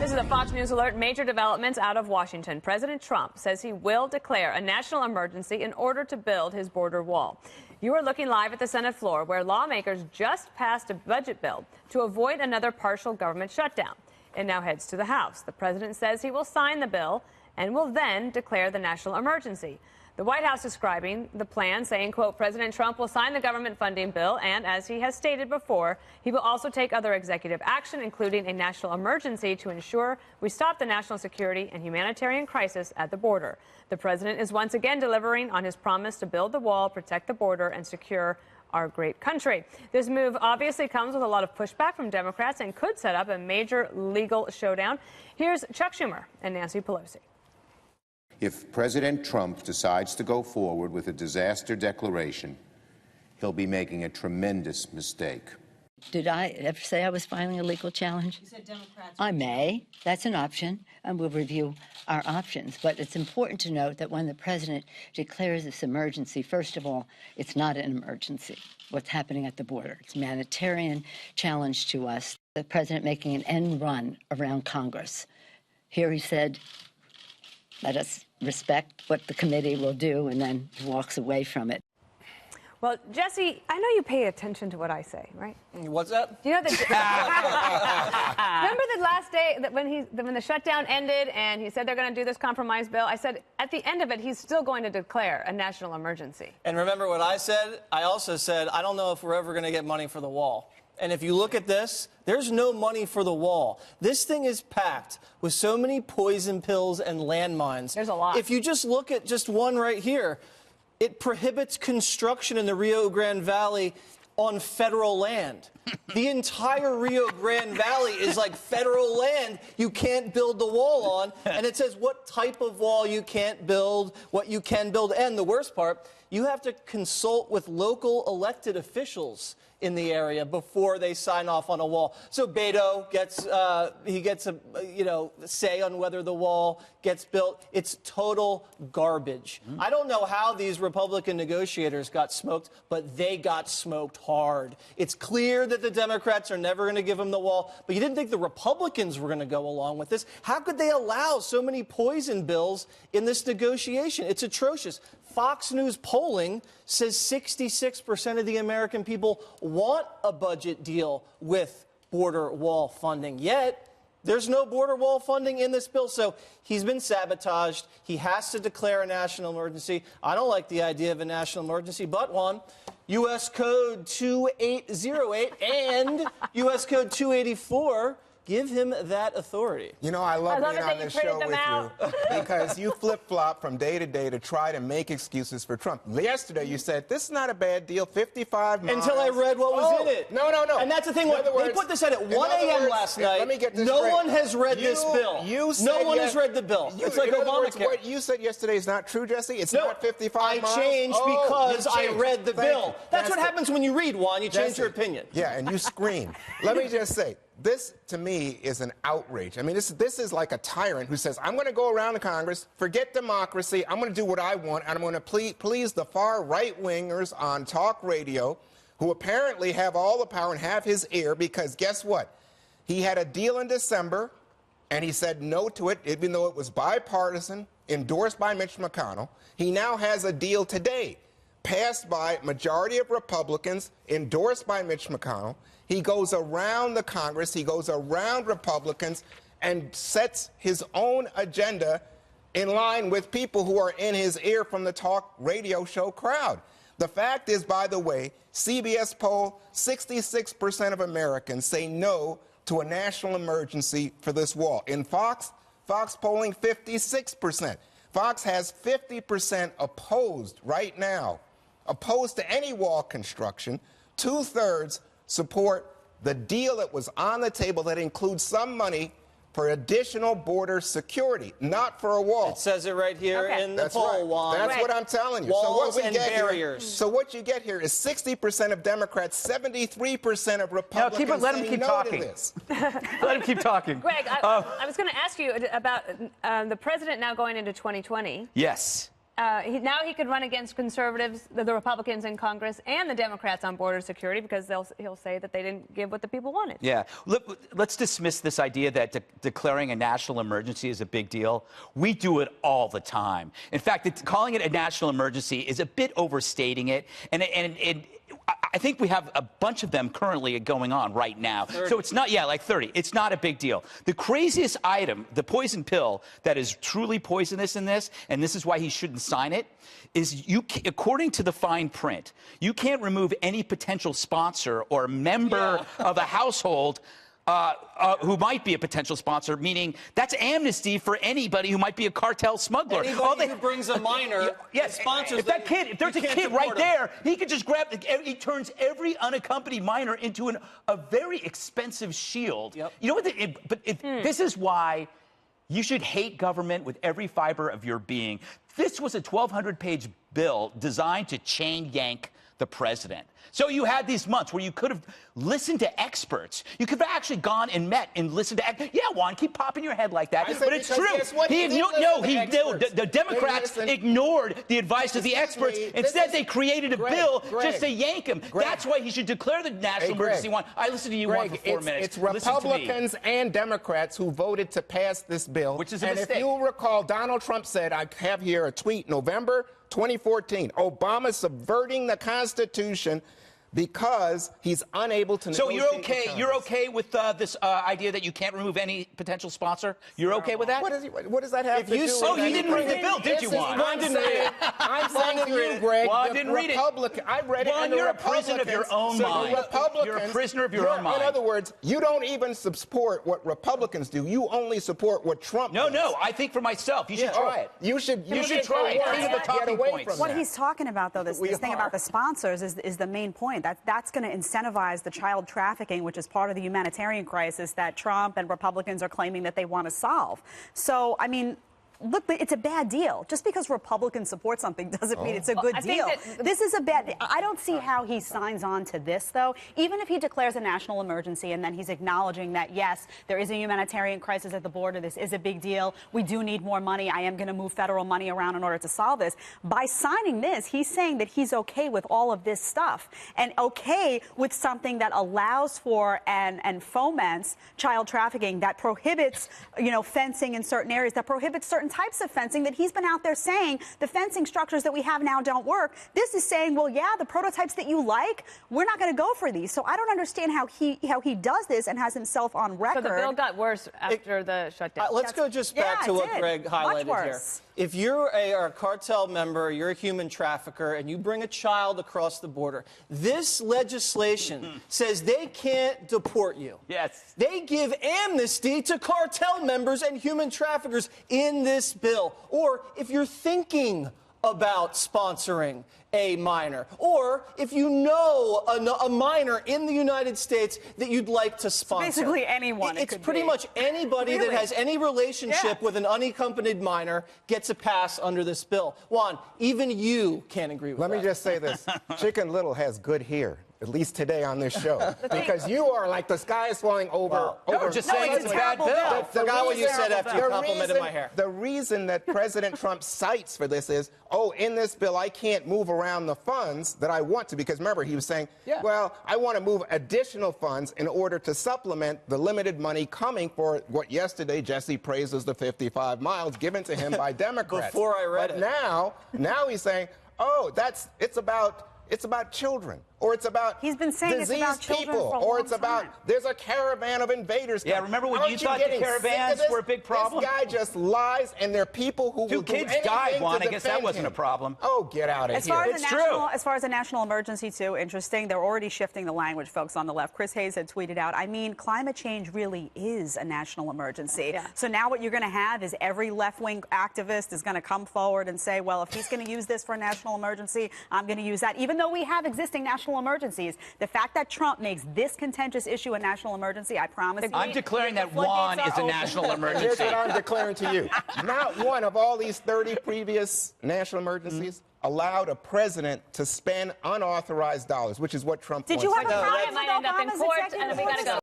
This is a Fox News alert. Major developments out of Washington. President Trump says he will declare a national emergency in order to build his border wall. You are looking live at the Senate floor, where lawmakers just passed a budget bill to avoid another partial government shutdown. It now heads to the House. The president says he will sign the bill and will then declare the national emergency. The White House describing the plan, saying, quote, President Trump will sign the government funding bill, and as he has stated before, he will also take other executive action, including a national emergency, to ensure we stop the national security and humanitarian crisis at the border. The president is once again delivering on his promise to build the wall, protect the border, and secure our great country. This move obviously comes with a lot of pushback from Democrats and could set up a major legal showdown. Here's Chuck Schumer and Nancy Pelosi. If President Trump decides to go forward with a disaster declaration, he'll be making a tremendous mistake. Did I ever say I was filing a legal challenge? You said Democrats. I may. That's an option, and we'll review our options. But it's important to note that when the president declares this emergency, first of all, it's not an emergency, what's happening at the border. It's a humanitarian challenge to us. The president making an end run around Congress. Here he said, let us respect what the committee will do, and then he walks away from it. Well, Jesse, I know you pay attention to what I say, right? What's that? Do you know that? Remember the last day that when the shutdown ended and he said they're going to do this compromise bill? I said at the end of it, he's still going to declare a national emergency. And remember what I said? I also said, I don't know if we're ever going to get money for the wall. And if you look at this, there's no money for the wall. This thing is packed with so many poison pills and landmines. There's a lot. If you just look at just one right here, it prohibits construction in the Rio Grande Valley on federal land. The entire Rio Grande Valley is like federal land you can't build the wall on. And it says what type of wall you can't build, what you can build. And the worst part, you have to consult with local elected officials in the area before they sign off on a wall. So Beto gets a say on whether the wall gets built. It's total garbage. I don't know how these Republican negotiators got smoked, but they got smoked hard. It's clear that the Democrats are never going to give them the wall, but you didn't think the Republicans were going to go along with this. How could they allow so many poison bills in this negotiation? It's atrocious. Fox News polling says 66% of the American people want a budget deal with border wall funding. Yet, there's no border wall funding in this bill. So he's been sabotaged. He has to declare a national emergency. I don't like the idea of a national emergency, but one. U.S. Code 2808 and U.S. Code 284 give him that authority. You know, I love being on this show with you because you flip-flop from day to day to try to make excuses for Trump. Yesterday you said, this is not a bad deal, 55 miles. Until I read what was in it. No. And that's the thing. They put this out at 1 a.m. last night. Let me get this no straight. one has read this bill. No one has read the bill. It's like Obamacare. What you said yesterday is not true, Jesse? It's not 55 miles? I changed because I read the bill. That's what happens when you read one. You change your opinion. Yeah, and you scream. Let me just say, this, to me, is an outrage. I mean, this is like a tyrant who says, I'm going to go around the Congress, forget democracy, I'm going to do what I want, and I'm going to please the far right-wingers on talk radio who apparently have all the power and have his ear because guess what? He had a deal in December, and he said no to it, even though it was bipartisan, endorsed by Mitch McConnell. He now has a deal today, passed by majority of Republicans, endorsed by Mitch McConnell. He goes around the Congress, he goes around Republicans, and sets his own agenda in line with people who are in his ear from the talk radio show crowd. The fact is, by the way, CBS poll, 66% of Americans say no to a national emergency for this wall. In Fox polling, 56%. Fox has 50% opposed right now, opposed to any wall construction. 2/3 support the deal that was on the table that includes some money for additional border security, not for a wall. It says it right here in the poll, Juan. That's what I'm telling you. Walls so what and barriers. So what you get here is 60% of Democrats, 73% of Republicans. No, let him keep talking. Let him keep talking. Greg, I was going to ask you about the president now going into 2020. Yes. Now he could run against conservatives, the Republicans in Congress, and the Democrats on border security because he'll say that they didn't give what the people wanted. Yeah. Let's dismiss this idea that declaring a national emergency is a big deal. We do it all the time. In fact, calling it a national emergency is a bit overstating it. And I think we have a bunch of them currently going on right now. 30. So it's not, like 30. It's not a big deal. The craziest item, the poison pill that is truly poisonous in this, and this is why he shouldn't sign it, is according to the fine print, you can't remove any potential sponsor or member of a household who might be a potential sponsor, meaning that's amnesty for anybody who might be a cartel smuggler. Anybody who brings a minor sponsors if that kid, if there's a kid right there, he could just grab, he turns every unaccompanied minor into a very expensive shield. Yep. You know what, this is why you should hate government with every fiber of your being. This was a 1,200-page bill designed to chain yank the president. So you had these months where you could have listened to experts. You could have actually gone and met and listened to. Yeah, Juan, keep popping your head like that. But it's true. The Democrats ignored the advice of the experts. Instead, they created a bill just to yank him. That's why he should declare the national emergency. Juan, I listened to you, Juan, for 4 minutes. It's Republicans and Democrats who voted to pass this bill. Which is a mistake. If you'll recall, Donald Trump said, I have here a tweet, November 2014, Obama subverting the Constitution because he's unable to negotiate. So you're okay with this idea that you can't remove any potential sponsor? You're okay with that? What does that have to do with Oh, you didn't read the bill, did you, Juan? I'm saying to you, Greg, well, I didn't read it. I read it. Juan, you're a prisoner of your own mind. You're a prisoner of your own mind. In other words, you don't even support what Republicans do. You only support what Trump does. No, I think for myself. You should try it. You should try it. Think of the talking points. What he's talking about, though, this thing about the sponsors is the main point. That's going to incentivize the child trafficking, which is part of the humanitarian crisis that Trump and Republicans are claiming that they want to solve. So, I mean, look, it's a bad deal. Just because Republicans support something doesn't mean it's a good deal. This is a bad. I don't see how he signs on to this, though. Even if he declares a national emergency and then he's acknowledging that, yes, there is a humanitarian crisis at the border. This is a big deal. We do need more money. I am going to move federal money around in order to solve this. By signing this, he's saying that he's okay with all of this stuff and okay with something that allows for and foments child trafficking, that prohibits, fencing in certain areas, that prohibits certain types of fencing that he's been out there saying the fencing structures that we have now don't work. This is saying, well, yeah, the prototypes that you like, we're not going to go for these. So I don't understand how he does this and has himself on record. So the bill got worse after the shutdown. Let's go just back to what Greg highlighted here. If you're a cartel member, you're a human trafficker, and you bring a child across the border, this legislation says they can't deport you. Yes. They give amnesty to cartel members and human traffickers in this bill. Or if you're thinking about sponsoring a minor, or if you know a minor in the United States that you'd like to sponsor. Basically anyone. It's pretty much anybody that has any relationship with an unaccompanied minor gets a pass under this bill. Juan, even you can't agree with that. Let me just say this. Chicken Little has good hair. At least today on this show, because you are like the sky is falling over. Just saying it's a bad bill. I forgot what you said after you complimented my hair. The reason that President Trump cites for this is, in this bill I can't move around the funds that I want to, because remember he was saying, well, I want to move additional funds in order to supplement the limited money coming for what yesterday Jesse praised as the 55 miles given to him by Democrats. Before I read it. Now he's saying, it's about children, or it's about he's been saying diseased it's about children people, for a or long it's about time. There's a caravan of invaders. Yeah, remember when you thought the caravans were a big problem? This guy just lies, and there are people who will do anything to defend him. 2 kids died, Juan. I guess that wasn't a problem. Oh, get out of here. It's true. As far as a national emergency, too, interesting. They're already shifting the language, folks, on the left. Chris Hayes had tweeted out, climate change really is a national emergency. Yeah. So now what you're going to have is every left-wing activist is going to come forward and say, well, if he's going to use this for a national emergency, I'm going to use that. Even though we have existing national emergencies, the fact that Trump makes this contentious issue a national emergency, I promise you. I'm declaring that Juan is a national emergency. Here's what I'm declaring to you. Not one of all these 30 previous national emergencies allowed a president to spend unauthorized dollars, which is what Trump wants. Did you have a problem It might end up in court, and we got to go.